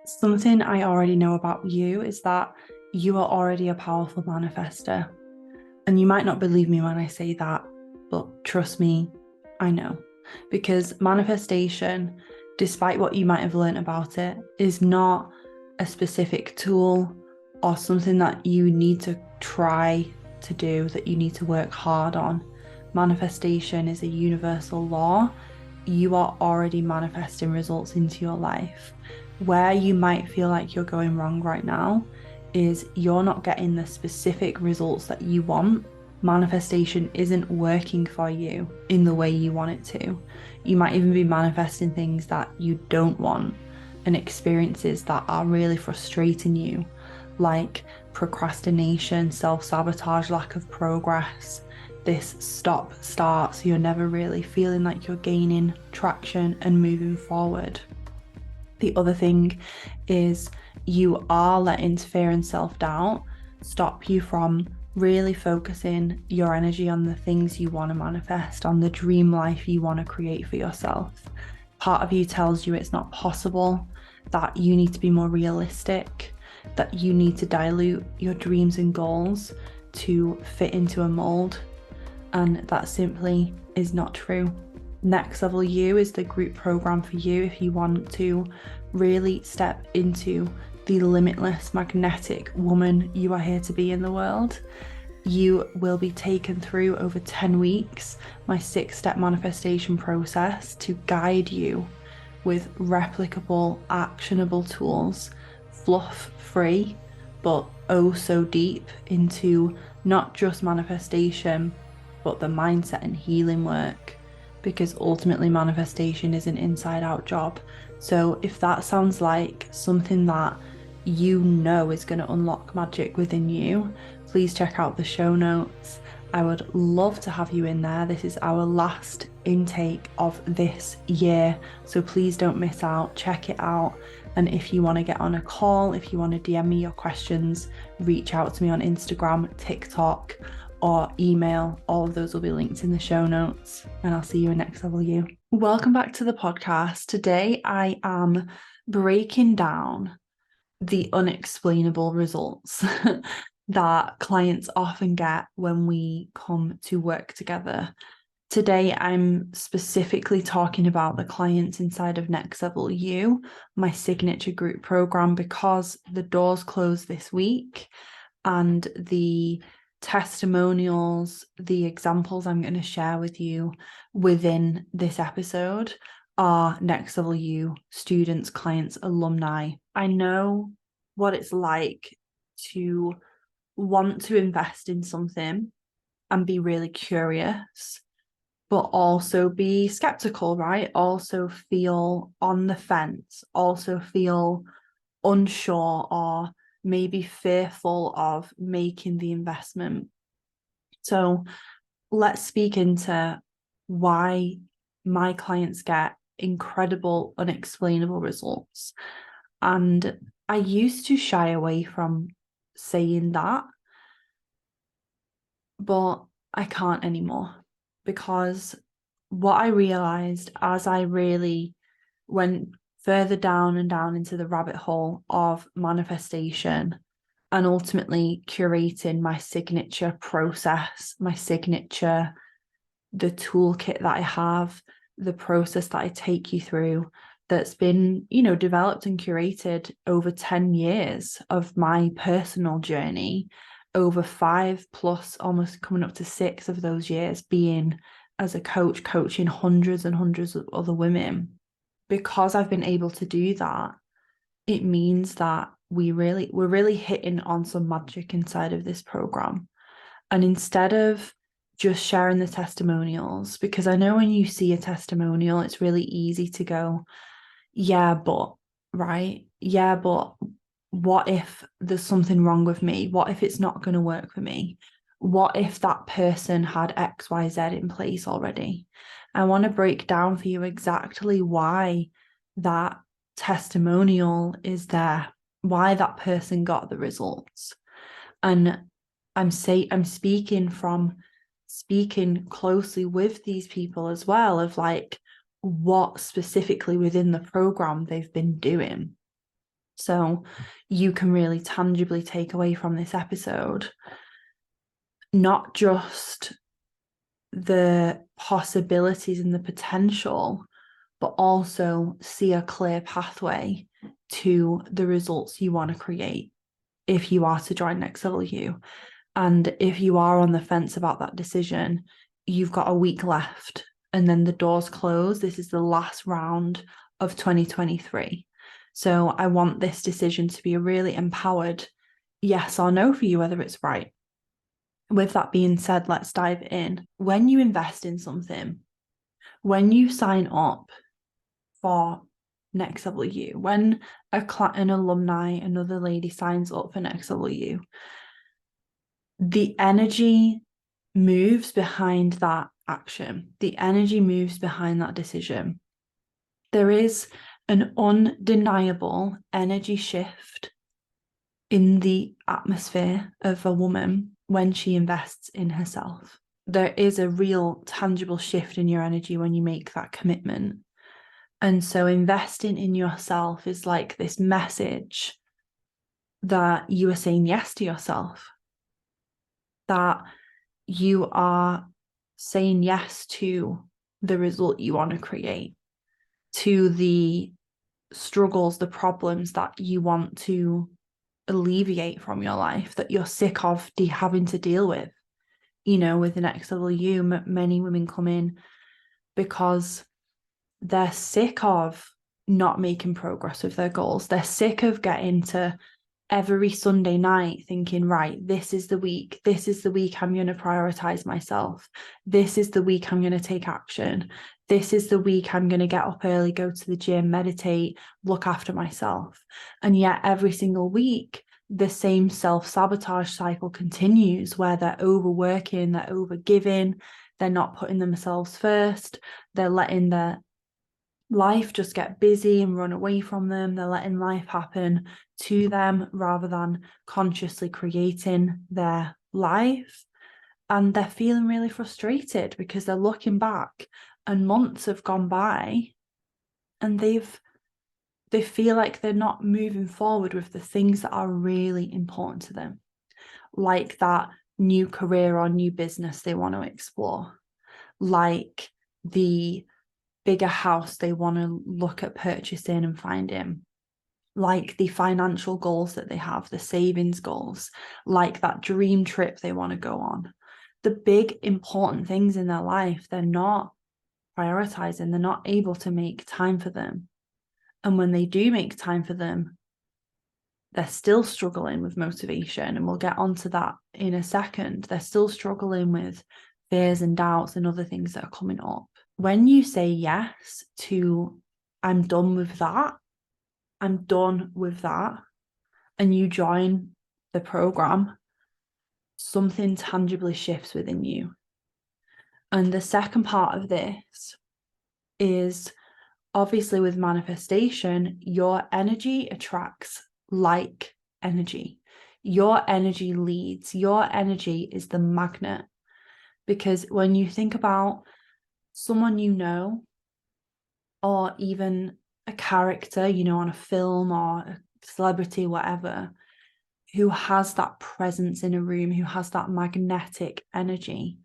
Something I already know about you is that you are already a powerful manifester. And you might not believe me when I say that, but trust me, I know. Because manifestation, despite what you might have learned about it, is not a specific tool or something that you need to try to do, that you need to work hard on. Manifestation is a universal law. You are already manifesting results into your life. Where you might feel like you're going wrong right now is you're not getting the specific results that you want. Manifestation isn't working for you in the way you want it to. You might even be manifesting things that you don't want and experiences that are really frustrating you, like procrastination, self-sabotage, lack of progress, this stop start, so you're never really feeling like you're gaining traction and moving forward. The other thing is you are letting fear and self-doubt stop you from really focusing your energy on the things you want to manifest, on the dream life you want to create for yourself. Part of you tells you it's not possible, that you need to be more realistic, that you need to dilute your dreams and goals to fit into a mold. And that simply is not true. Next Level You is the group program for you if you want to really step into the limitless, magnetic woman you are here to be in the world. You will be taken through over 10 weeks, my 6-step manifestation process to guide you with replicable, actionable tools, fluff free, but oh so deep into not just manifestation, but the mindset and healing work, because ultimately manifestation is an inside out job. So if that sounds like something that you know is going to unlock magic within you, please check out the show notes. I would love to have you in there. This is our last intake of this year, so please don't miss out. Check it out. And if you want to get on a call, if you want to DM me your questions, reach out to me on Instagram, TikTok, or email. All of those will be linked in the show notes, and I'll see you in Next Level You. Welcome back to the podcast. Today I am breaking down the unexplainable results that clients often get when we come to work together. Today, I'm specifically talking about the clients inside of Next Level You, my signature group program, because the doors close this week and the testimonials, the examples I'm going to share with you within this episode are Next Level You students, clients, alumni. I know what it's like to want to invest in something and be really curious, but also be skeptical, right? Also feel on the fence, also feel unsure or maybe fearful of making the investment. So let's speak into why my clients get incredible, unexplainable results. And I used to shy away from saying that, but I can't anymore, because what I realized as I really went further down and down into the rabbit hole of manifestation and ultimately curating my signature process, my signature, the toolkit that I have, the process that I take you through, that's been, developed and curated over 10 years of my personal journey, over 5 plus, almost coming up to 6 of those years being as a coach, coaching hundreds and hundreds of other women. Because I've been able to do that, it means that we're really hitting on some magic inside of this program. And instead of just sharing the testimonials, because I know when you see a testimonial, it's really easy to go, yeah, but, right? Yeah, but what if there's something wrong with me? What if it's not going to work for me? What if that person had X, Y, Z in place already? I want to break down for you exactly why that testimonial is there, why that person got the results. And I'm speaking closely with these people as well, of like what specifically within the program they've been doing. So you can really tangibly take away from this episode not just the possibilities and the potential, but also see a clear pathway to the results you want to create if you are to join Next Level You. And if you are on the fence about that decision, you've got a week left and then the doors close. This is the last round of 2023. So I want this decision to be a really empowered yes or no for you, whether it's right. With that being said, let's dive in. When you invest in something, when you sign up for Next Level You, when an alumni, another lady signs up for Next Level You, the energy moves behind that action. The energy moves behind that decision. There is an undeniable energy shift in the atmosphere of a woman when she invests in herself. There is a real tangible shift in your energy when you make that commitment. And so investing in yourself is like this message that you are saying yes to yourself, that you are saying yes to the result you want to create, to the struggles, the problems that you want to alleviate from your life, that you're sick of having to deal with. You know, with the Next Level You, many women come in because they're sick of not making progress with their goals. They're sick of getting to every Sunday night thinking, right, this is the week I'm going to prioritize myself. This is the week I'm going to take action. This is the week I'm going to get up early, go to the gym, meditate, look after myself. And yet every single week, the same self-sabotage cycle continues where they're overworking, they're overgiving, they're not putting themselves first, they're letting their life just get busy and run away from them. They're letting life happen to them rather than consciously creating their life. And they're feeling really frustrated because they're looking back and months have gone by and they feel like they're not moving forward with the things that are really important to them, like that new career or new business they want to explore, like the bigger house they want to look at purchasing and finding, like the financial goals that they have, the savings goals, like that dream trip they want to go on. The big important things in their life, they're not prioritizing, they're not able to make time for them. And when they do make time for them, they're still struggling with motivation. And we'll get onto that in a second. They're still struggling with fears and doubts and other things that are coming up. When you say yes to, I'm done with that, and you join the program, something tangibly shifts within you. And the second part of this is obviously with manifestation, your energy attracts like energy. Your energy leads. Your energy is the magnet. Because when you think about someone you know, or even a character, you know, on a film or a celebrity, whatever, who has that presence in a room, who has that magnetic energy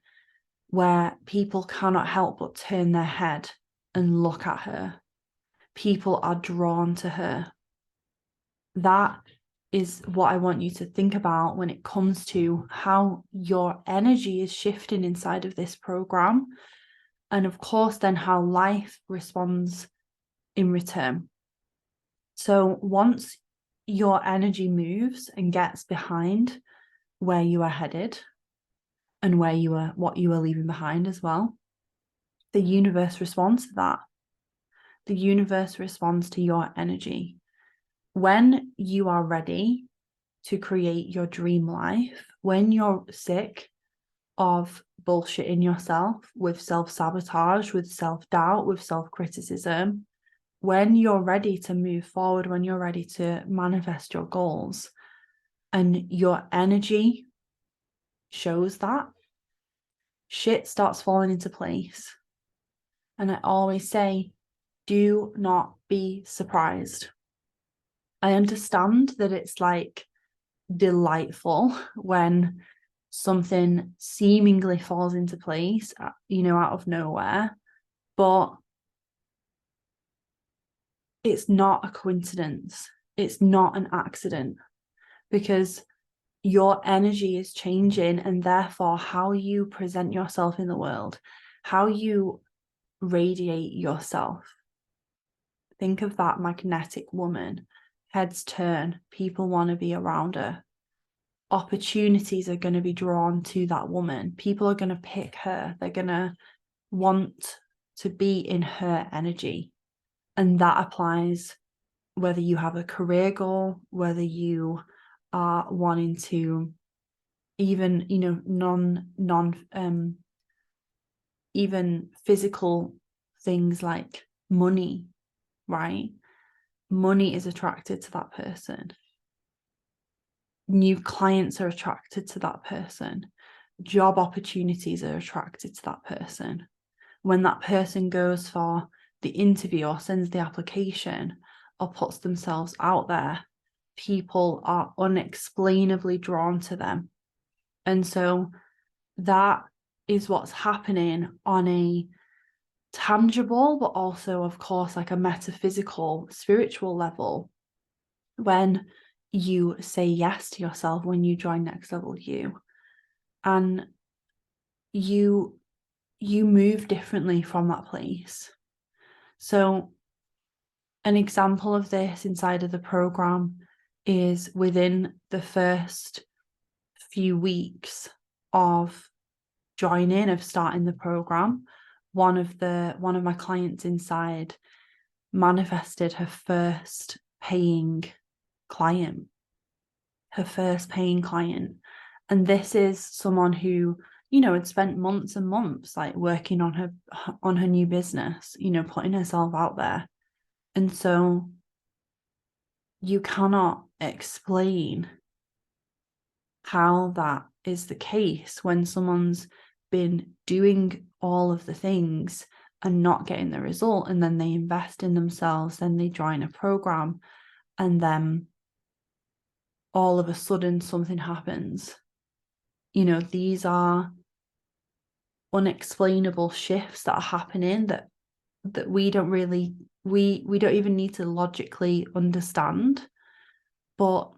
where people cannot help but turn their head and look at her. People are drawn to her. That is what I want you to think about when it comes to how your energy is shifting inside of this program. And of course, then how life responds in return. So once your energy moves and gets behind where you are headed and what you are leaving behind as well, the universe responds to that. The universe responds to your energy. When you are ready to create your dream life, when you're sick of bullshitting yourself with self-sabotage, with self-doubt, with self-criticism, when you're ready to move forward, when you're ready to manifest your goals, and your energy shows that, shit starts falling into place. And I always say, do not be surprised. I understand that it's like delightful when something seemingly falls into place, out of nowhere, but it's not a coincidence. It's not an accident, because your energy is changing, and therefore how you present yourself in the world, how you radiate yourself. Think of that magnetic woman. Heads turn, people want to be around her. Opportunities are going to be drawn to that woman. People are going to pick her. They're going to want to be in her energy. And that applies whether you have a career goal, whether you are wanting to even, even physical things like money, right? Money is attracted to that person. New clients are attracted to that person. Job opportunities are attracted to that person. When that person goes for the interview or sends the application or puts themselves out there, people are unexplainably drawn to them. And so that is what's happening on a tangible, but also, of course, like a metaphysical, spiritual level, when you say yes to yourself, when you join Next Level You, and you move differently from that place. So an example of this inside of the program is within the first few weeks of starting the program, one of my clients inside manifested her first paying client. And this is someone who, had spent months and months like working on her new business, putting herself out there. And so you cannot explain how that is the case when someone's been doing all of the things and not getting the result, and then they invest in themselves, then they join a program, and then all of a sudden something happens. These are unexplainable shifts that are happening that we don't really, we don't even need to logically understand, but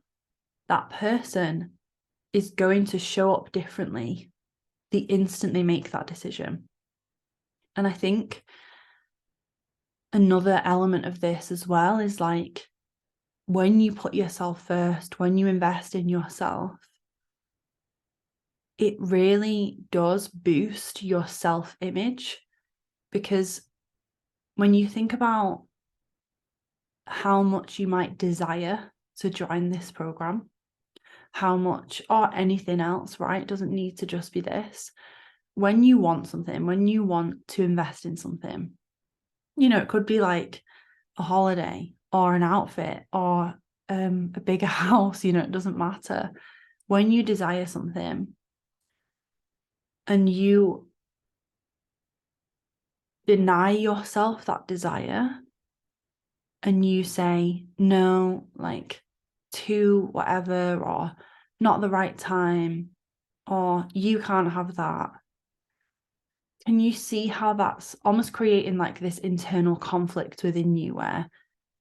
that person is going to show up differently the instant they make that decision. And I think another element of this as well is like, when you put yourself first, when you invest in yourself, it really does boost your self-image, because when you think about how much you might desire to join this program, how much, or anything else, right? It doesn't need to just be this. When you want something, when you want to invest in something, it could be like a holiday or an outfit or a bigger house, it doesn't matter. When you desire something and you deny yourself that desire and you say no, like to whatever, or not the right time, or you can't have that, can you see how that's almost creating like this internal conflict within you, where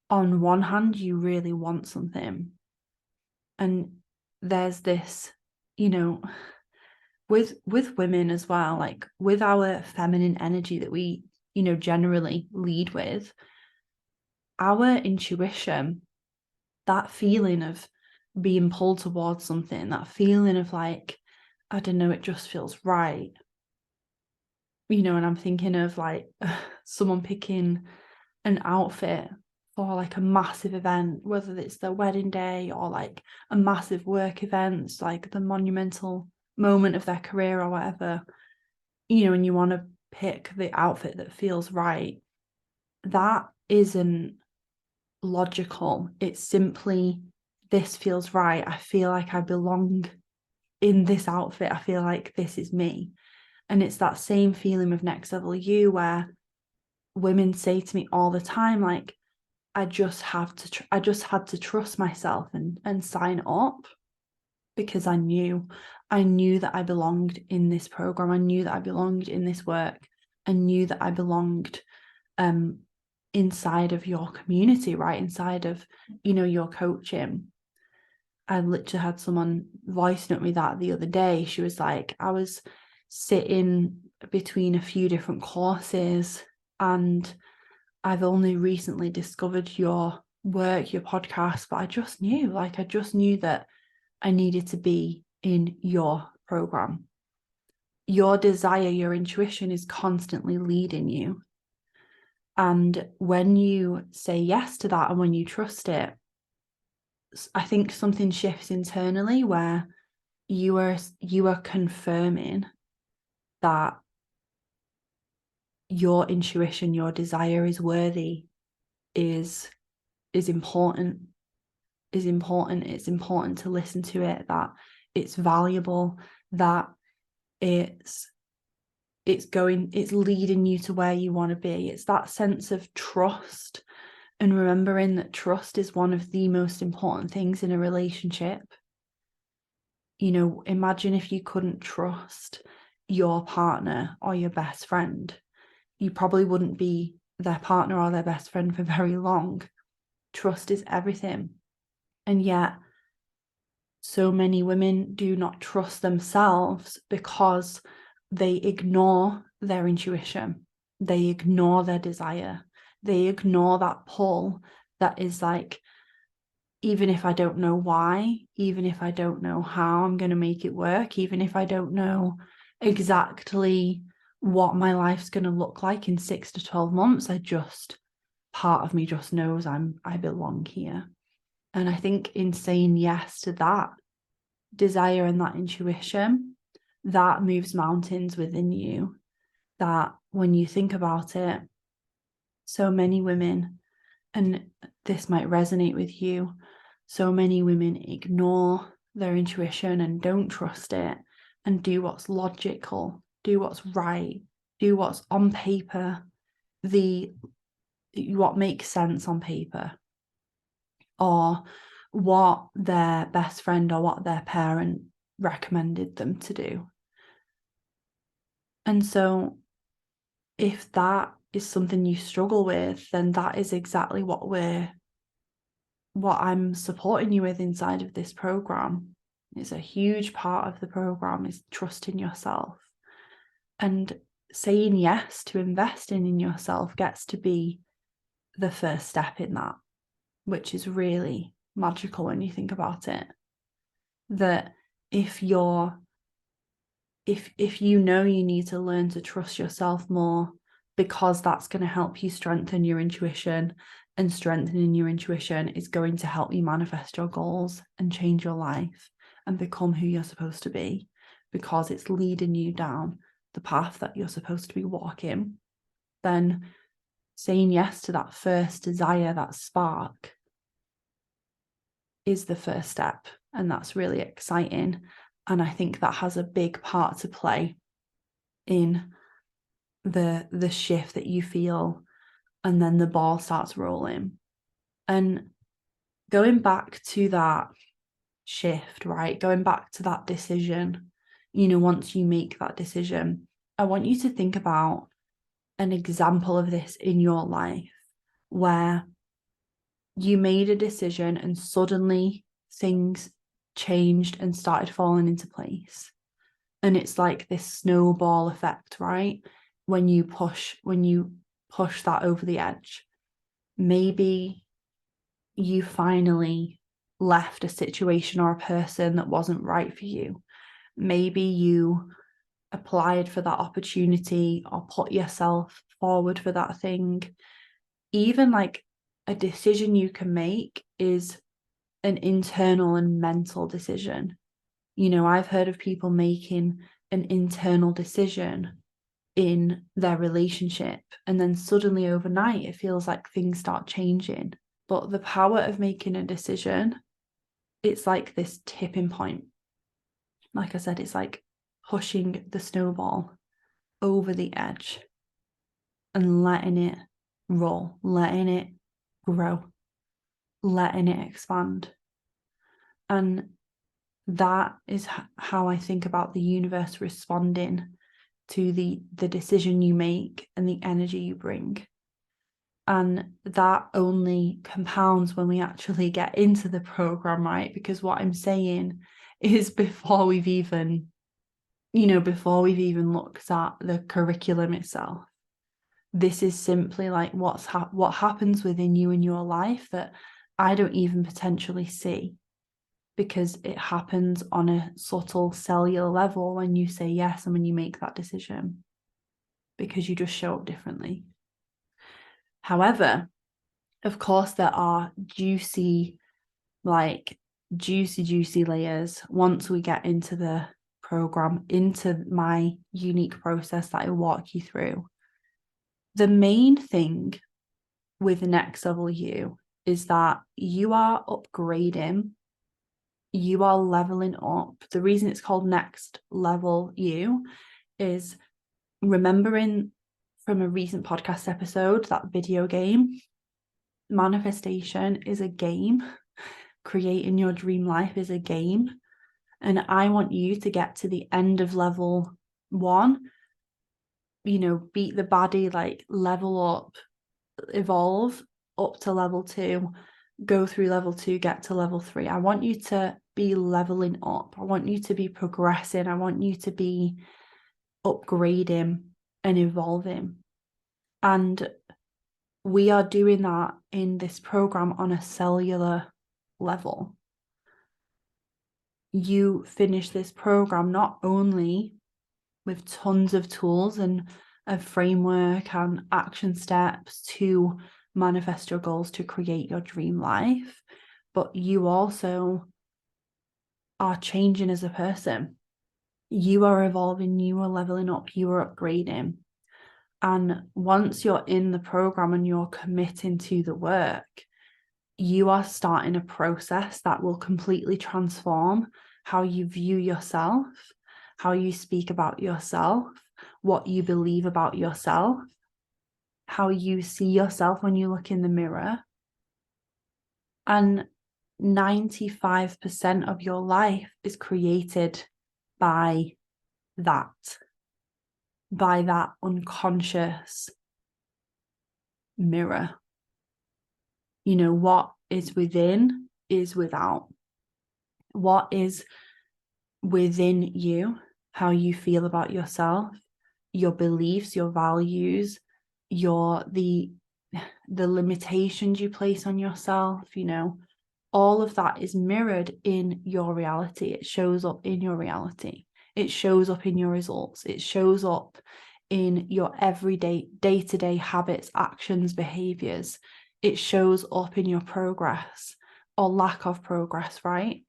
on one hand you really want something, and there's this, with women as well, like with our feminine energy that we, generally lead with, our intuition, that feeling of being pulled towards something, that feeling of like, I don't know, it just feels right. And I'm thinking of like someone picking an outfit for like a massive event, whether it's their wedding day or like a massive work event, like the monumental moment of their career or whatever, and you want to pick the outfit that feels right. That isn't logical. It's simply, this feels right. I feel like I belong in this outfit. I feel like this is me. And it's that same feeling with Next Level You, where women say to me all the time, like, I just had to trust myself and sign up, because I knew that I belonged in this program. I knew that I belonged in this work. I knew that I belonged inside of your community, right? Inside of, your coaching. I literally had someone voice note me that the other day. She was like, I was sitting between a few different courses, and I've only recently discovered your work, your podcast, but I just knew that I needed to be in your program. Your desire, your intuition is constantly leading you. And when you say yes to that and when you trust it, I think something shifts internally where you are confirming that your intuition, your desire is worthy, is important, It's important to listen to it, that it's valuable, that it's leading you to where you want to be. It's that sense of trust, and remembering that trust is one of the most important things in a relationship. Imagine if you couldn't trust your partner or your best friend. You probably wouldn't be their partner or their best friend for very long. Trust is everything. And yet, so many women do not trust themselves because they ignore their intuition. They ignore their desire. They ignore that pull that is like, even if I don't know why, even if I don't know how I'm going to make it work, even if I don't know exactly what my life's going to look like in 6 to 12 months, part of me just knows I belong here. And I think in saying yes to that desire and that intuition, that moves mountains within you. That when you think about it, so many women, and this might resonate with you, so many women ignore their intuition and don't trust it and do what's logical, do what's right, do what's on paper, what makes sense on paper, or what their best friend or what their parent recommended them to do. And so if that is something you struggle with, then that is exactly what I'm supporting you with inside of this program. It's a huge part of the program is trusting yourself. And saying yes to investing in yourself gets to be the first step in that, which is really magical when you think about it. That if you need to learn to trust yourself more, because that's going to help you strengthen your intuition, and strengthening your intuition is going to help you manifest your goals and change your life and become who you're supposed to be, because it's leading you down the path that you're supposed to be walking, then saying yes to that first desire, that spark, is the first step. And that's really exciting. And I think that has a big part to play in the shift that you feel, and then the ball starts rolling. And going back to that shift, right? Going back to that decision, once you make that decision, I want you to think about an example of this in your life where you made a decision and suddenly things changed and started falling into place. And it's like this snowball effect, right? When you push that over the edge. Maybe you finally left a situation or a person that wasn't right for you. Maybe you applied for that opportunity or put yourself forward for that thing. Even like a decision you can make is an internal and mental decision. I've heard of people making an internal decision in their relationship, and then suddenly overnight it feels like things start changing. But the power of making a decision, it's like this tipping point. Like I said, it's like pushing the snowball over the edge and letting it roll, letting it grow, letting it expand. And that is how I think about the universe responding to the decision you make and the energy you bring. And that only compounds when we actually get into the program, right? Because what I'm saying is before we've even looked at the curriculum itself, this is simply like what happens within you in your life that I don't even potentially see, because it happens on a subtle cellular level when you say yes and when you make that decision, because you just show up differently. However, of course, there are juicy layers once we get into the program, into my unique process that I walk you through. The main thing with Next Level You is that you are upgrading, you are leveling up. The reason it's called Next Level You is, remembering from a recent podcast episode, that video game, manifestation is a game. Creating your dream life is a game. And I want you to get to the end of level 1, beat the baddie, like level up, evolve up to level 2, go through level 2, get to level 3. I want you to be leveling up. I want you to be progressing. I want you to be upgrading and evolving. And we are doing that in this program on a cellular level. You finish this program not only with tons of tools and a framework and action steps to manifest your goals, to create your dream life, but you also are changing as a person. You are evolving, you are leveling up, you are upgrading. And once you're in the program and you're committing to the work, you are starting a process that will completely transform how you view yourself, how you speak about yourself, what you believe about yourself, how you see yourself when you look in the mirror. And 95% of your life is created by that unconscious mirror. What is within is without. What is within you, how you feel about yourself, your beliefs, your values, the limitations you place on yourself, all of that is mirrored in your reality. It shows up in your reality. It shows up in your results. It shows up in your everyday, day-to-day habits, actions, behaviors. It shows up in your progress or lack of progress, right?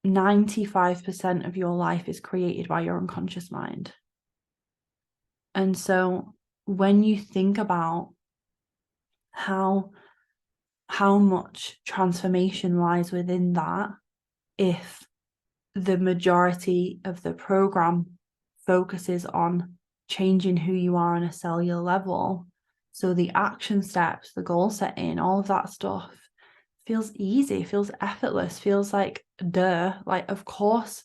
95% of your life is created by your unconscious mind. And so when you think about how much transformation lies within that, if the majority of the program focuses on changing who you are on a cellular level, so the action steps, the goal setting, all of that stuff feels easy, feels effortless, feels like duh. Like, of course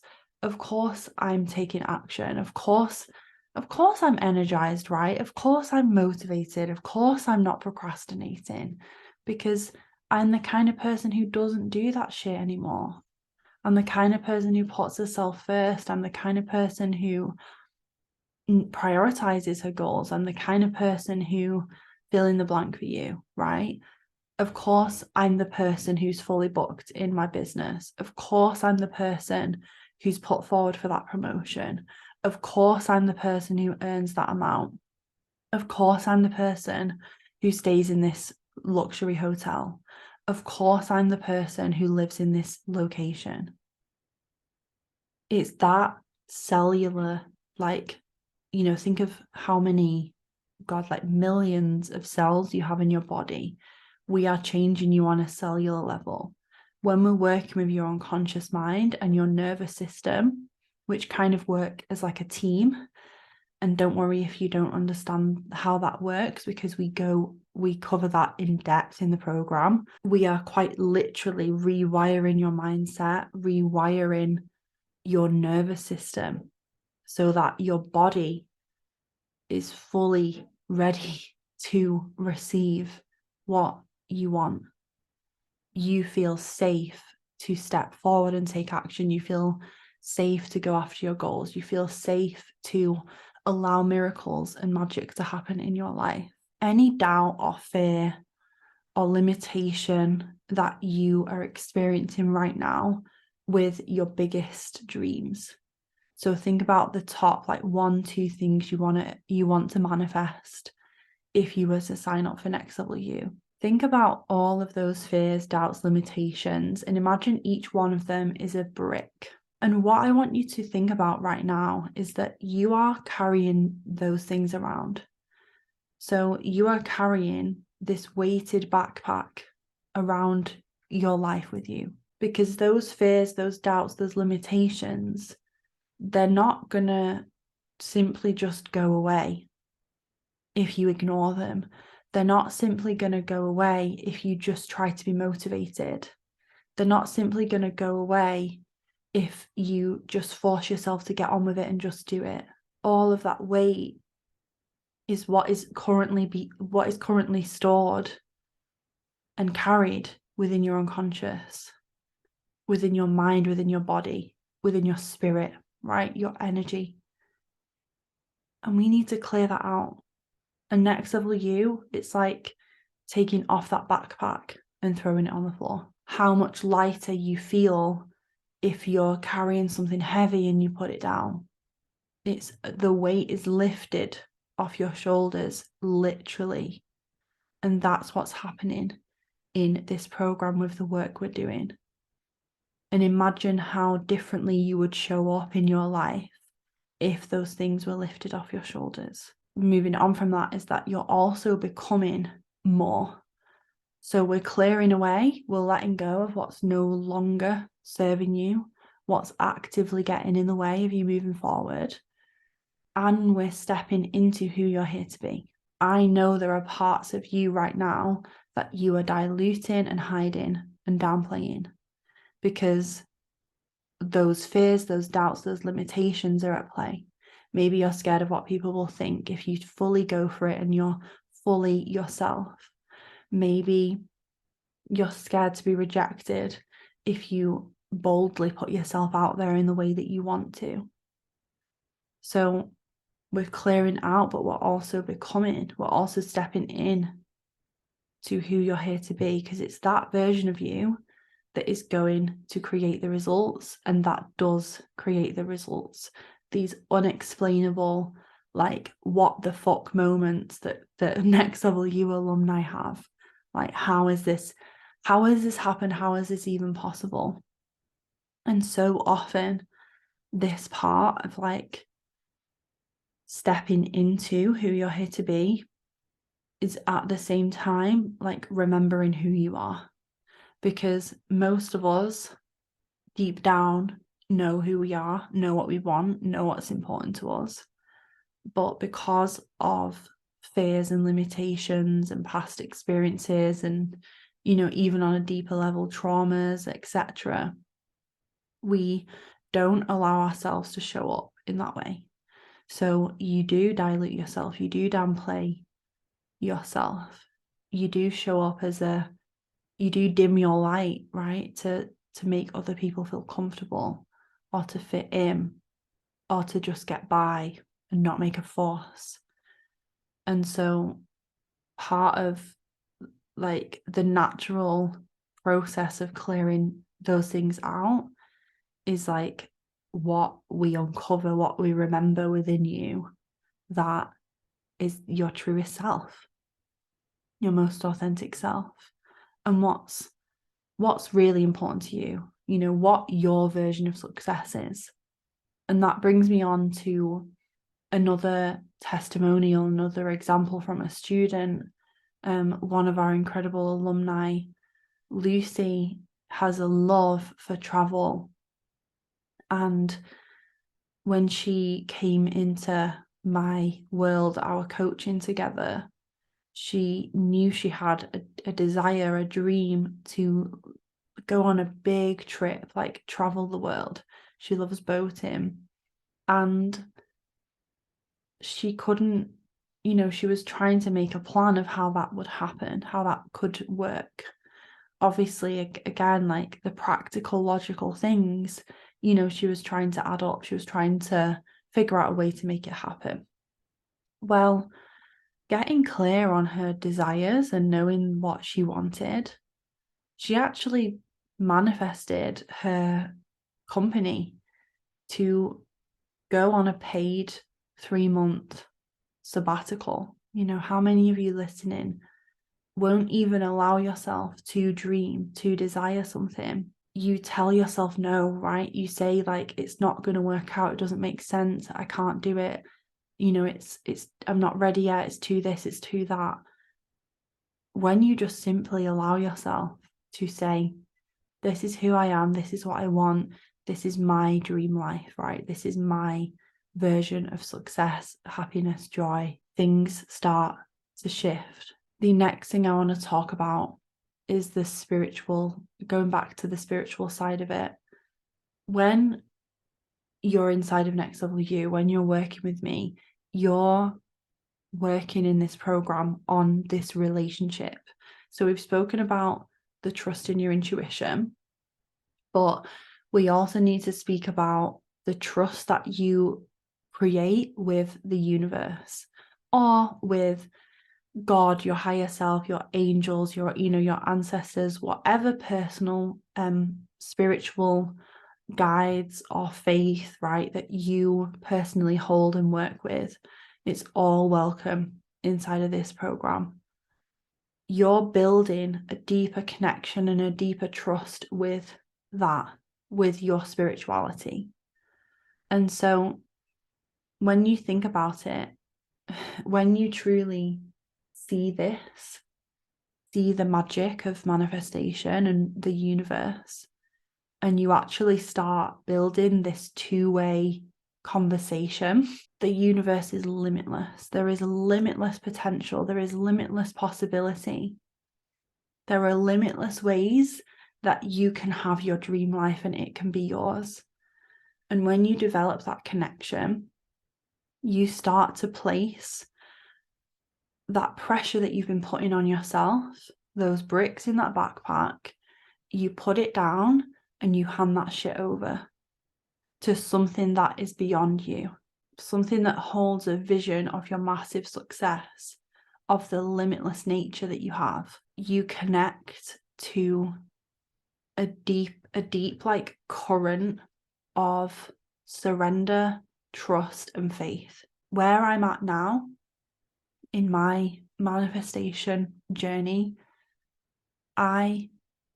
I'm taking action. Of course I'm energized, right? Of course I'm motivated. Of course I'm not procrastinating, because I'm the kind of person who doesn't do that shit anymore. I'm the kind of person who puts herself first. I'm the kind of person who prioritizes her goals. I'm the kind of person who, fill in the blank for you, right? Of course, I'm the person who's fully booked in my business. Of course, I'm the person who's put forward for that promotion. Of course, I'm the person who earns that amount. Of course, I'm the person who stays in this luxury hotel. Of course, I'm the person who lives in this location. It's that cellular, think of how many, millions of cells you have in your body. We are changing you on a cellular level. When we're working with your unconscious mind and your nervous system, which kind of work as like a team, and don't worry if you don't understand how that works, because we go we cover that in depth in the program. We are quite literally rewiring your mindset, rewiring your nervous system so that your body is fully ready to receive what you want. You feel safe to step forward and take action. You feel safe to go after your goals. You feel safe to allow miracles and magic to happen in your life. Any doubt or fear or limitation that you are experiencing right now with your biggest dreams. So think about the top, like 1, 2 things you want to manifest if you were to sign up for Next Level You. Think about all of those fears, doubts, limitations, and imagine each one of them is a brick. And what I want you to think about right now is that you are carrying those things around. So you are carrying this weighted backpack around your life with you, because those fears, those doubts, those limitations, they're not going to simply just go away if you ignore them. They're not simply going to go away if you just try to be motivated. They're not simply going to go away if you just force yourself to get on with it and just do it. All of that weight is what is currently stored and carried within your unconscious, within your mind, within your body, within your spirit, right? Your energy. And we need to clear that out. And Next Level You, it's like taking off that backpack and throwing it on the floor. How much lighter you feel if you're carrying something heavy and you put it down. It's the weight is lifted off your shoulders, literally. And that's what's happening in this program with the work we're doing. And imagine how differently you would show up in your life if those things were lifted off your shoulders. Moving on from that is that you're also becoming more. So we're clearing away, we're letting go of what's no longer serving you, what's actively getting in the way of you moving forward. And we're stepping into who you're here to be. I know there are parts of you right now that you are diluting and hiding and downplaying because those fears, those doubts, those limitations are at play. Maybe you're scared of what people will think if you fully go for it and you're fully yourself. Maybe you're scared to be rejected if you boldly put yourself out there in the way that you want to. So we're clearing out, but we're also becoming, we're also stepping in to who you're here to be, because it's that version of you that is going to create the results, and that does create the results. These unexplainable, like, what the fuck moments that Next Level You alumni have. Like, how has this happened? How is this even possible? And so often this part of like stepping into who you're here to be is at the same time like remembering who you are, because most of us deep down know who we are, know what we want, know what's important to us, but because of fears and limitations and past experiences and, you know, even on a deeper level, traumas, etc., we don't allow ourselves to show up in that way. So you do dilute yourself, you do downplay yourself, you do show up you do dim your light, right? To make other people feel comfortable, or to fit in, or to just get by and not make a fuss. And so part of like the natural process of clearing those things out is like what we uncover, what we remember within you, that is your truest self, your most authentic self, and what's really important to you, you know, what your version of success is. And that brings me on to another testimonial, another example from a student. One of our incredible alumni, Lucy, has a love for travel. And when she came into my world, our coaching together, She knew she had a desire, a dream to go on a big trip, like travel the world. She loves boating. And she couldn't, she was trying to make a plan of how that would happen, how that could work. Obviously, again, like the practical, logical things, she was trying to add up. She was trying to figure out a way to make it happen. Well, getting clear on her desires and knowing what she wanted, she actually manifested her company to go on a paid 3-month sabbatical. How many of you listening won't even allow yourself to dream, to desire something? You tell yourself no, right? You say like, it's not going to work out. It doesn't make sense. I can't do it. I'm not ready yet. It's too this, it's too that. When you just simply allow yourself to say, this is who I am. This is what I want. This is my dream life, right? This is my version of success, happiness, joy. Things start to shift. The next thing I want to talk about is the spiritual, going back to the spiritual side of it. When you're inside of Next Level You, when you're working with me, you're working in this program on this relationship. So we've spoken about the trust in your intuition, but we also need to speak about the trust that you create with the universe or with God, your higher self, your angels, your ancestors, whatever personal spiritual guides or faith, right, that you personally hold and work with. It's all welcome inside of this program. You're building a deeper connection and a deeper trust with that, with your spirituality. And so when you think about it, when you truly see this, see the magic of manifestation and the universe, and you actually start building this two-way conversation, the universe is limitless. There is limitless potential. There is limitless possibility. There are limitless ways that you can have your dream life and it can be yours. And when you develop that connection, you start to place that pressure that you've been putting on yourself, those bricks in that backpack, you put it down and you hand that shit over to something that is beyond you, something that holds a vision of your massive success, of the limitless nature that you have. You connect to a deep like current of surrender, trust, and faith. Where I'm at now in my manifestation journey, I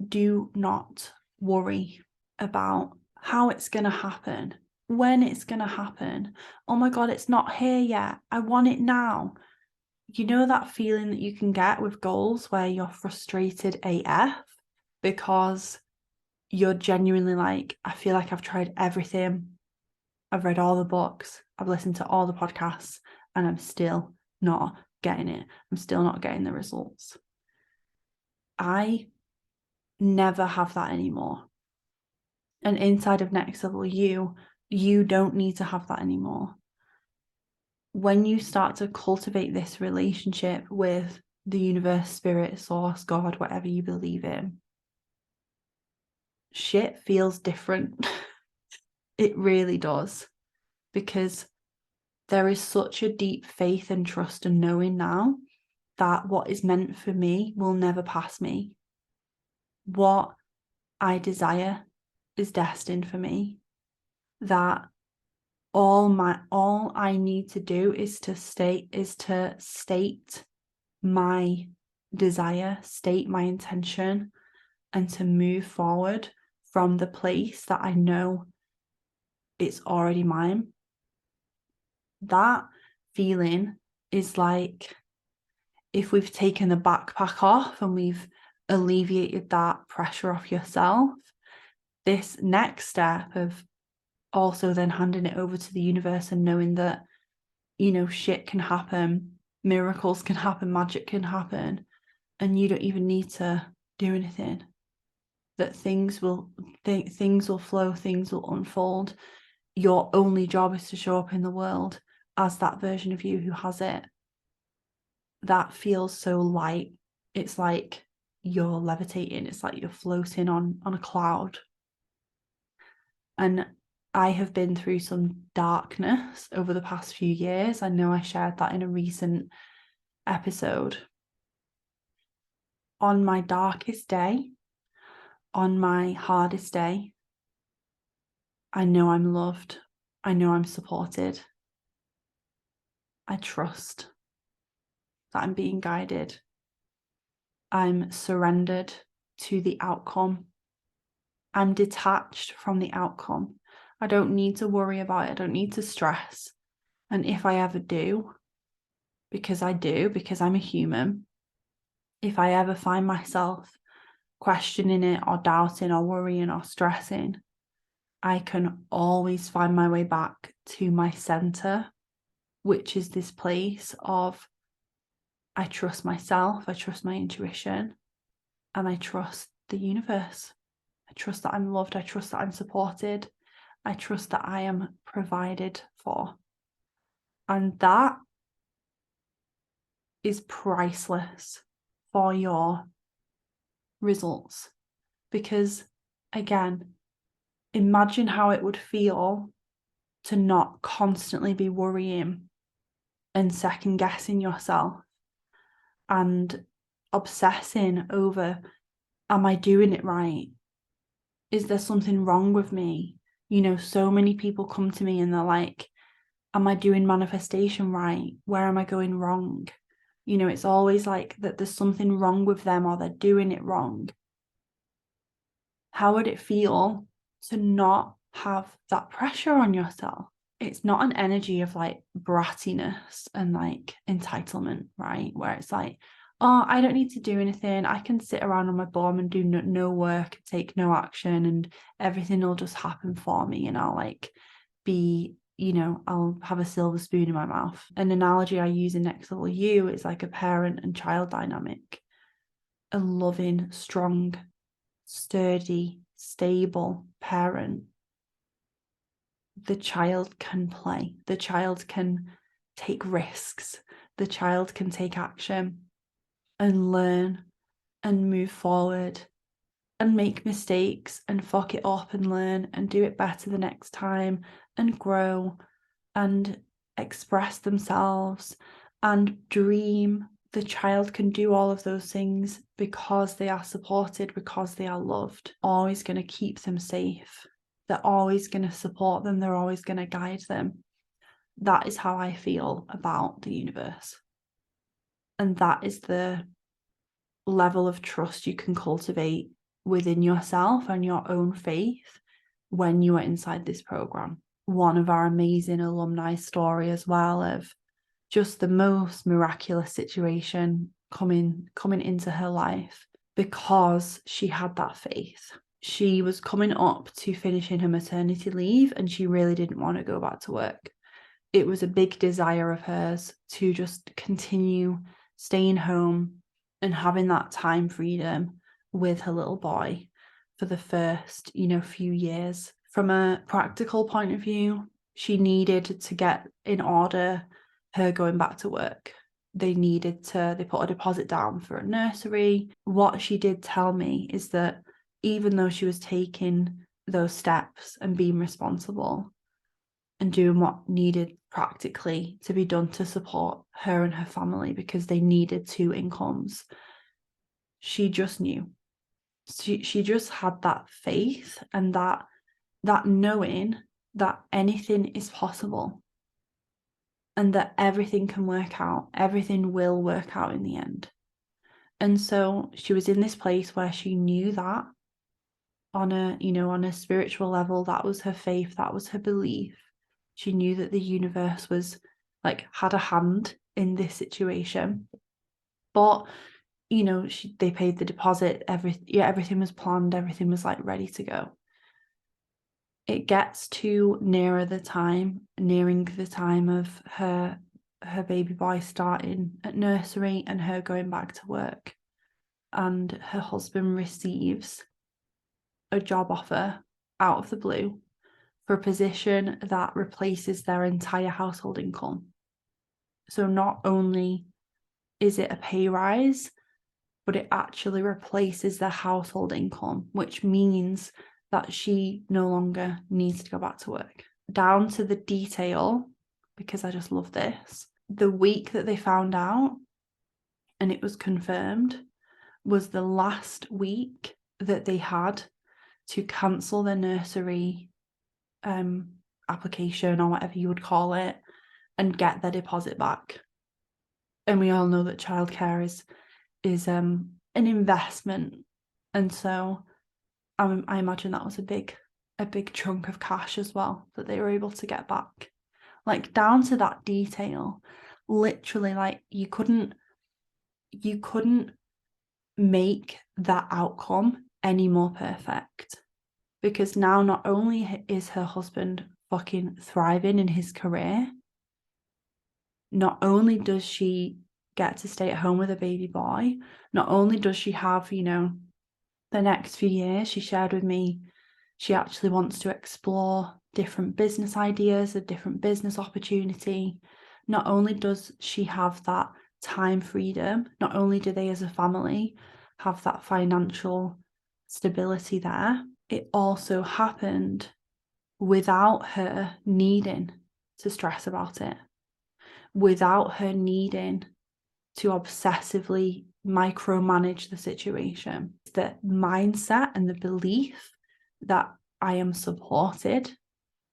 do not worry about how it's going to happen, when it's going to happen. Oh my God, it's not here yet. I want it now. You know that feeling that you can get with goals where you're frustrated AF because you're genuinely like, I feel like I've tried everything. I've read all the books. I've listened to all the podcasts and I'm still not getting it. I'm still not getting the results. I never have that anymore. And inside of Next Level you don't need to have that anymore. When you start to cultivate this relationship with the universe, spirit, source, God, whatever you believe in, shit feels different. It really does. Because there is such a deep faith and trust and knowing now that what is meant for me will never pass me. What I desire is destined for me. That all I need to do is to state my desire, state my intention, and to move forward from the place that I know it's already mine. That feeling is like if we've taken the backpack off and we've alleviated that pressure off yourself, this next step of also then handing it over to the universe and knowing that, shit can happen. miracles can happen, magic can happen, and you don't even need to do anything. That things will flow, things will unfold. Your only job is to show up in the world as that version of you who has it. That feels so light. It's like you're levitating. It's like you're floating on a cloud. And I have been through some darkness over the past few years. I know I shared that in a recent episode. On my darkest day, on my hardest day, I know I'm loved. I know I'm supported. I trust that I'm being guided. I'm surrendered to the outcome. I'm detached from the outcome. I don't need to worry about it. I don't need to stress. And if I ever do, because I'm a human, if I ever find myself questioning it or doubting or worrying or stressing, I can always find my way back to my center, which is this place of I trust myself, I trust my intuition, and I trust the universe. I trust that I'm loved. I trust that I'm supported. I trust that I am provided for. And that is priceless for your results. Because, again, imagine how it would feel to not constantly be worrying and second guessing yourself and obsessing over, am I doing it right? Is there something wrong with me? You know, so many people come to me and they're like, am I doing manifestation right? Where am I going wrong? You know, it's always like that there's something wrong with them or they're doing it wrong. How would it feel to not have that pressure on yourself? It's not an energy of like brattiness and like entitlement, right? Where it's like, oh, I don't need to do anything. I can sit around on my bum and do no work, take no action, and everything will just happen for me. And I'll like be, you know, I'll have a silver spoon in my mouth. An analogy I use in Next Level You is like a parent and child dynamic. A loving, strong, sturdy, stable parent. The child can play. The child can take risks. The child can take action and learn and move forward and make mistakes and fuck it up and learn and do it better the next time and grow and express themselves and dream. The child can do all of those things because they are supported, because they are loved. Always going to keep them safe. They're always going to support them. They're always going to guide them. That is how I feel about the universe. And that is the level of trust you can cultivate within yourself and your own faith when you are inside this program. One of our amazing alumni story as well of just the most miraculous situation coming into her life because she had that faith. She was coming up to finishing her maternity leave and she really didn't want to go back to work. It was a big desire of hers to just continue staying home and having that time freedom with her little boy for the first, few years. From a practical point of view, she needed to get in order her going back to work. They put a deposit down for a nursery. What she did tell me is that even though she was taking those steps and being responsible and doing what needed practically to be done to support her and her family because they needed 2 incomes, she just knew. She just had that faith and that knowing that anything is possible and that everything can work out. Everything will work out in the end. And so she was in this place where she knew that on a spiritual level, that was her faith, that was her belief. She knew that the universe was had a hand in this situation. But they paid the deposit, everything was planned, everything was ready to go. It gets to nearing the time of her her baby boy starting at nursery and her going back to work. And her husband receives a job offer out of the blue for a position that replaces their entire household income. So not only is it a pay rise, but it actually replaces their household income, which means that she no longer needs to go back to work. Down to the detail, because I just love this, the week that they found out and it was confirmed was the last week that they had to cancel their nursery application, or whatever you would call it, and get their deposit back. And we all know that childcare is an investment, and so I imagine that was a big chunk of cash as well that they were able to get back, like down to that detail. Literally, like you couldn't make that outcome any more perfect, because now not only is her husband fucking thriving in his career, not only does she get to stay at home with a baby boy, not only does she have, you know, the next few years, she shared with me, she actually wants to explore different business ideas, a different business opportunity. Not only does she have that time freedom, not only do they as a family have that financial stability there, it also happened without her needing to stress about it, without her needing to obsessively micromanage the situation. The mindset and the belief that I am supported,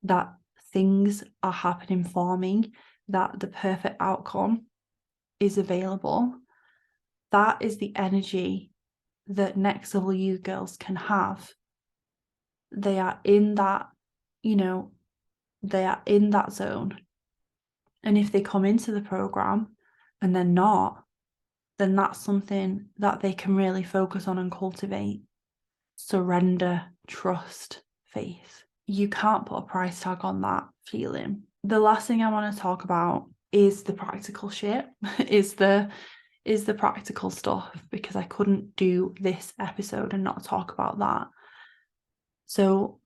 that things are happening for me, that the perfect outcome is available, that is the energy that Next Level You girls can have. They are in that, you know, they are in that zone. And if they come into the program and they're not, then that's something that they can really focus on and cultivate. Surrender, trust, faith. You can't put a price tag on that feeling. The last thing I want to talk about is the practical shit, is the practical stuff, because I couldn't do this episode and not talk about that. So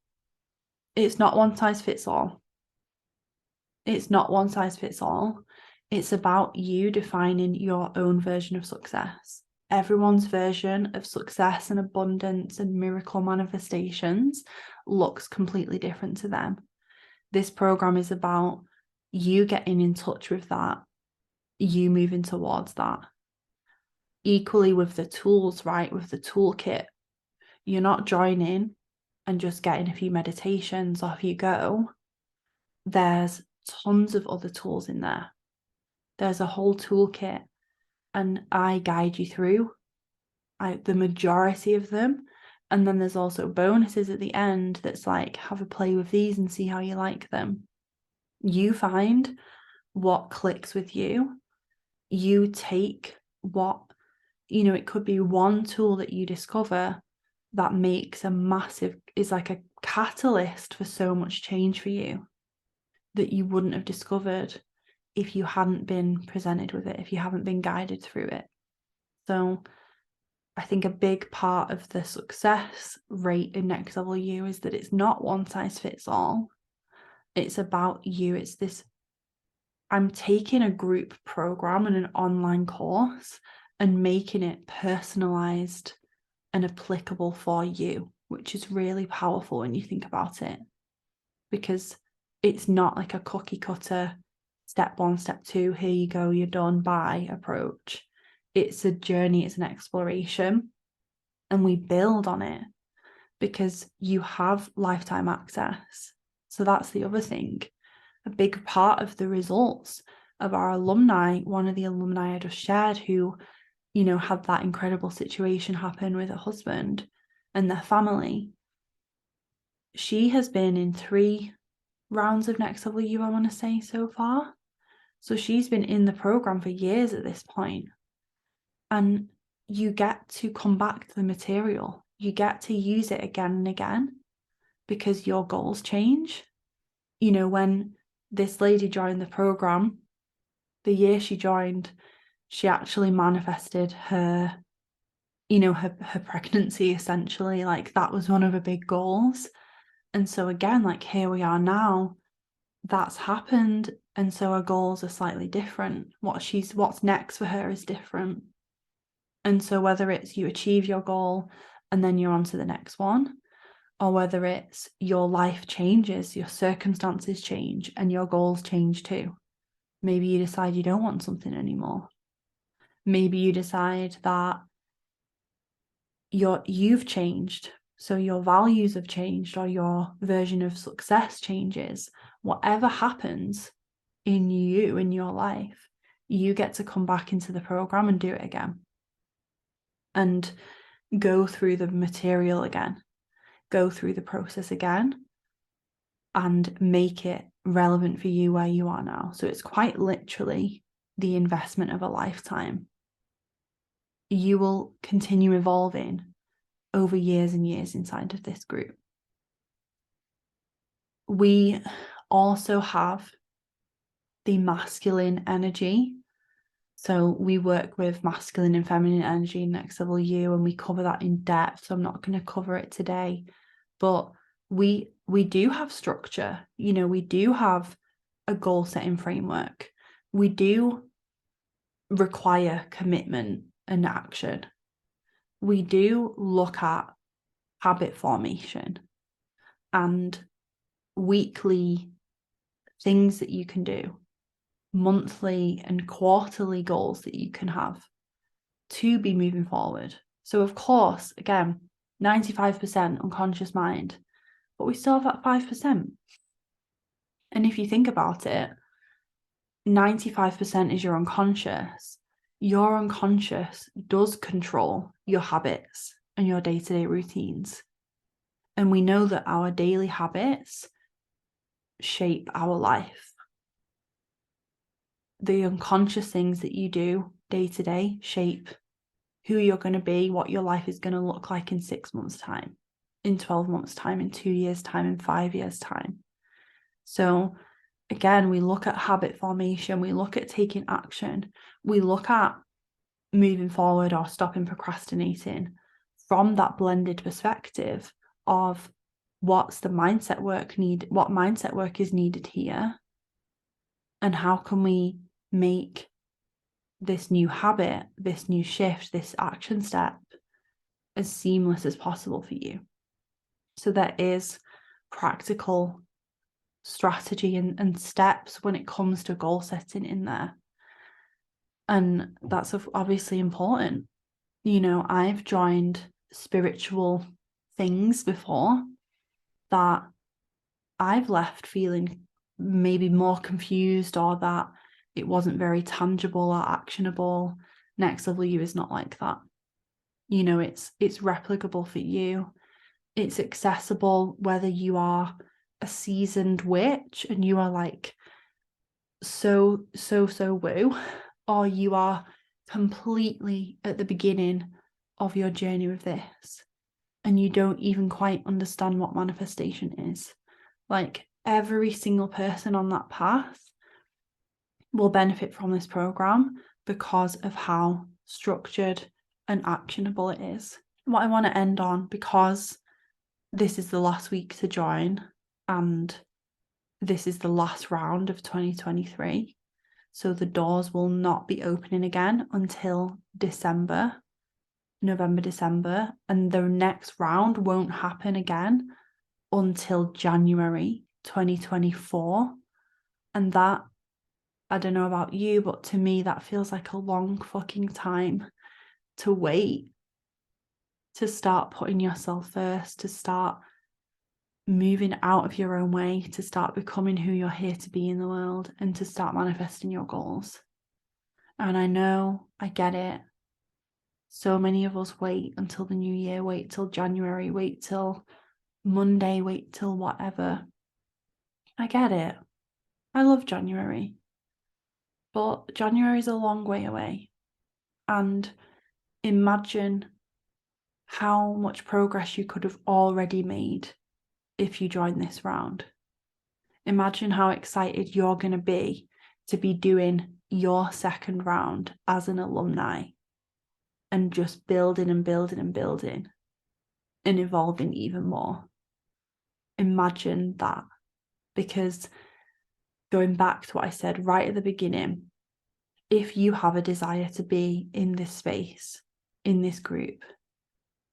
it's not one size fits all. It's not one size fits all. It's about you defining your own version of success. Everyone's version of success and abundance and miracle manifestations looks completely different to them. This program is about you getting in touch with that, you moving towards that. Equally with the tools, right? With the toolkit, you're not joining and just getting a few meditations, off you go. There's tons of other tools in there. There's a whole toolkit, and I guide you through the majority of them. And then there's also bonuses at the end that's like, have a play with these and see how you like them. You find what clicks with you. You take what, you know, it could be one tool that you discover that makes a massive, is like a catalyst for so much change for you that you wouldn't have discovered if you hadn't been presented with it, if you haven't been guided through it. So I think a big part of the success rate in Next Level You is that it's not one size fits all. It's about you. It's this, I'm taking a group program and an online course and making it personalized and applicable for you, which is really powerful when you think about it, because it's not like a cookie cutter, step one, step two, here you go, you're done, bye approach. It's a journey, it's an exploration, and we build on it because you have lifetime access. So that's the other thing. A big part of the results of our alumni, one of the alumni I just shared who, you know, had that incredible situation happen with her husband and their family, she has been in 3 rounds of Next Level You, I want to say, so far. So she's been in the program for years at this point. And you get to come back to the material. You get to use it again and again because your goals change. You know, when this lady joined the program, The year she joined, she actually manifested her, her pregnancy, essentially. Like, that was one of her big goals. And so again, like, here we are now, that's happened. And so her goals are slightly different. What's next for her is different. And so whether it's you achieve your goal and then you're on to the next one, or whether it's your life changes, your circumstances change, and your goals change too. Maybe you decide you don't want something anymore. Maybe you decide that you've changed, so your values have changed, or your version of success changes. Whatever happens in your life, you get to come back into the program and do it again, and go through the material again, go through the process again, and make it relevant for you where you are now. So it's quite literally the investment of a lifetime. You will continue evolving over years and years inside of this group. We also have the masculine energy. So we work with masculine and feminine energy in Next Level You, and we cover that in depth. So I'm not going to cover it today, but we do have structure. We do have a goal setting framework. We do require commitment and action. We do look at habit formation and weekly things that you can do, monthly and quarterly goals that you can have to be moving forward. So of course, again, 95% unconscious mind, but we still have that 5%. And if you think about it, 95% is your unconscious. Your unconscious does control your habits and your day-to-day routines. And we know that our daily habits shape our life. The unconscious things that you do day to day shape who you're going to be, what your life is going to look like in 6 months' time, in 12 months' time, in 2 years' time, in 5 years' time. So again, we look at habit formation, we look at taking action, we look at moving forward or stopping procrastinating from that blended perspective of what mindset work is needed here, and how can we make this new habit, this new shift, this action step as seamless as possible for you. So there is practical strategy and steps when it comes to goal setting in there. And that's obviously important. I've joined spiritual things before that I've left feeling maybe more confused, or that it wasn't very tangible or actionable. Next Level You is not like that. It's replicable for you. It's accessible whether you are a seasoned witch and you are like so woo, or you are completely at the beginning of your journey with this and you don't even quite understand what manifestation is. Like, every single person on that path will benefit from this program because of how structured and actionable it is. What I want to end on, because this is the last week to join and this is the last round of 2023, so the doors will not be opening again until November, December, and the next round won't happen again until January 2024. And that, I don't know about you, but to me that feels like a long fucking time to wait, to start putting yourself first, to start moving out of your own way, to start becoming who you're here to be in the world, and to start manifesting your goals. And I know, I get it. So many of us wait until the new year, wait till January, wait till Monday, wait till whatever. I get it. I love January. But January is a long way away. And imagine how much progress you could have already made if you join this round. Imagine how excited you're going to be doing your second round as an alumni and just building and building and building and evolving even more. Imagine that. Because going back to what I said right at the beginning, if you have a desire to be in this space, in this group,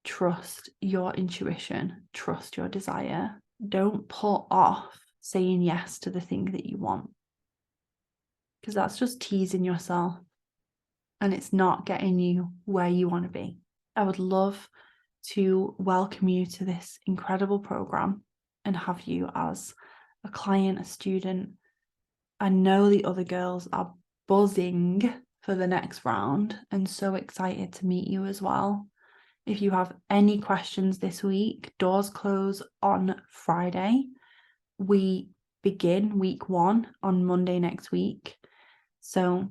trust your intuition, trust your desire. Don't put off saying yes to the thing that you want, because that's just teasing yourself and it's not getting you where you want to be. I would love to welcome you to this incredible program and have you as a client, a student. I know the other girls are buzzing for the next round and so excited to meet you as well. If you have any questions this week, doors close on Friday. We begin week 1 on Monday next week. So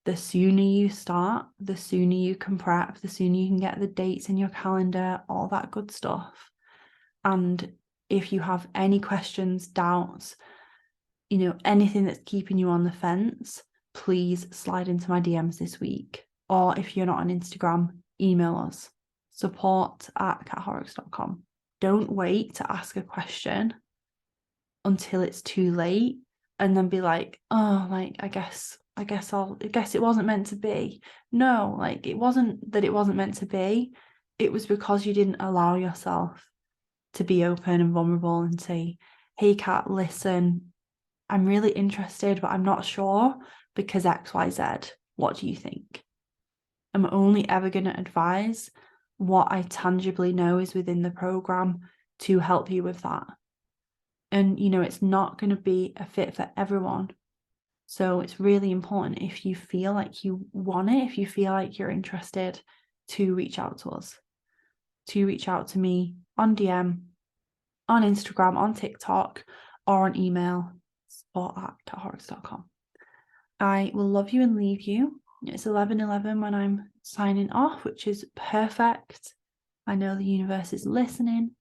the sooner you start, the sooner you can prep, the sooner you can get the dates in your calendar, all that good stuff. And if you have any questions, doubts, anything that's keeping you on the fence, please slide into my DMs this week. Or if you're not on Instagram, email us, support@cathorrocks.com. Don't wait to ask a question until it's too late and then be like, oh, like, I guess it wasn't meant to be. No, like, it wasn't that it wasn't meant to be. It was because you didn't allow yourself to be open and vulnerable and say, hey, Kat, listen, I'm really interested, but I'm not sure because XYZ. What do you think? I'm only ever going to advise what I tangibly know is within the program to help you with that. And, it's not going to be a fit for everyone. So it's really important, if you feel like you want it, if you feel like you're interested, to reach out to us, to reach out to me on DM, on Instagram, on TikTok, or on email, support@cathorrocks.com. I will love you and leave you. It's 11:11 when I'm signing off, which is perfect. I know the universe is listening,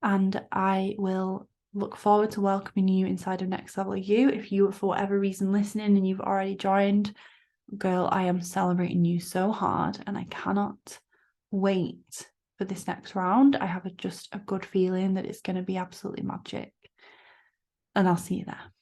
and I will look forward to welcoming you inside of Next Level You. If you are for whatever reason listening and you've already joined, girl, I am celebrating you so hard and I cannot wait for this next round. I have just a good feeling that it's going to be absolutely magic. And I'll see you there.